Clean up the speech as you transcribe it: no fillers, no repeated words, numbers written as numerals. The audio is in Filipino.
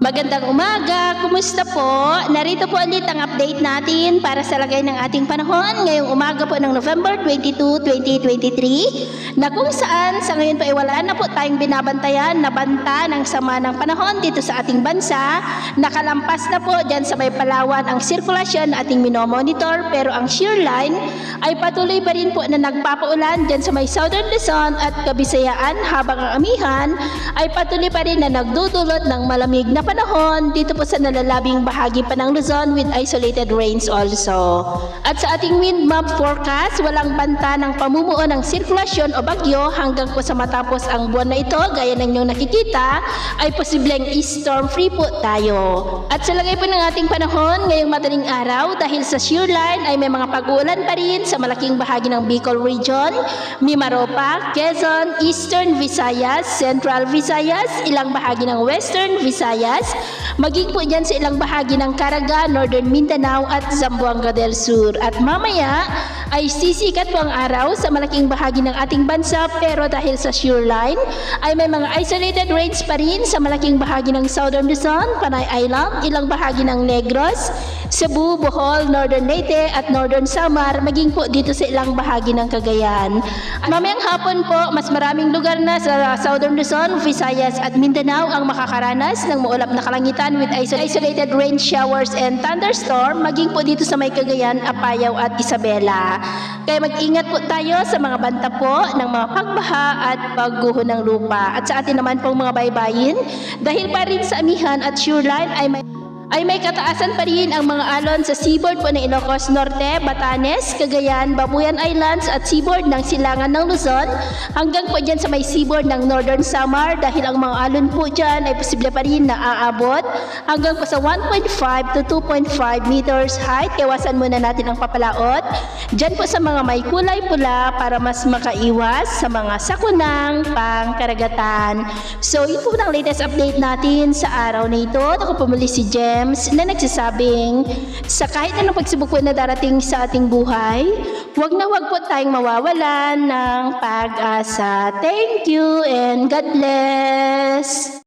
Magandang umaga! Kumusta po? Narito po ulit ang update natin para sa lagay ng ating panahon ngayong umaga po ng November 22, 2023 na kung saan sa ngayon po ay wala na po tayong binabantayan na banta ng sama ng panahon dito sa ating bansa. Nakalampas na po dyan sa may Palawan ang sirkulasyon na ating minomonitor, pero ang shear line ay patuloy pa rin po na nagpapaulan dyan sa may Southern Luzon at Kabisayaan, habang ang amihan ay patuloy pa rin na nagdudulot ng malamig na panahon dito po sa nalalabing bahagi pa ng Luzon with isolated rains also. At sa ating wind map forecast, walang banta ng pamumuo ng sirkulasyon o bagyo hanggang po sa matapos ang buwan na ito. Gaya ng inyong nakikita ay posibleng storm free po tayo. At sa lagay po ng ating panahon ngayong madaling araw, dahil sa shear line ay may mga pag-uulan pa rin sa malaking bahagi ng Bicol Region, Mimaropa, Quezon, Eastern Visayas, Central Visayas, ilang bahagi ng Western Visayas, maging po dyan sa ilang bahagi ng Caraga, Northern Mindanao at Zamboanga del Sur. At mamaya ay sisikat po ang araw sa malaking bahagi ng ating bansa, pero dahil sa shear line ay may mga isolated rains pa rin sa malaking bahagi ng Southern Luzon, Panay Island, ilang bahagi ng Negros, Cebu, Bohol, Northern Leyte at Northern Samar, maging po dito sa ilang bahagi ng Cagayan. At mamayang hapon po, mas maraming lugar na sa Southern Luzon, Visayas at Mindanao ang makakaranas ng maulap na kalangitan with isolated rain showers and thunderstorm, maging po dito sa may Cagayan, Apayao at Isabela. Kaya mag-ingat po tayo sa mga banta po ng mga pagbaha at pagguho ng lupa. At sa atin naman pong mga baybayin, dahil pa rin sa amihan at shear line ay may kataasan pa rin ang mga alon sa seaboard po ng Ilocos Norte, Batanes, Cagayan, Babuyan Islands at seaboard ng Silangan ng Luzon, hanggang po dyan sa may seaboard ng Northern Samar, dahil ang mga alon po dyan ay posible pa rin na aabot hanggang po sa 1.5 to 2.5 meters height. Iwasan muna natin ang papalaot dyan po sa mga may kulay pula para mas makaiwas sa mga sakunang pangkaragatan. So yun po ang latest update natin sa araw na ito. Ako po muli si Jem na nagsasabing sa kahit anong pagsubok po na darating sa ating buhay, wag na wag po tayong mawawalan ng pag-asa. Thank you and God bless!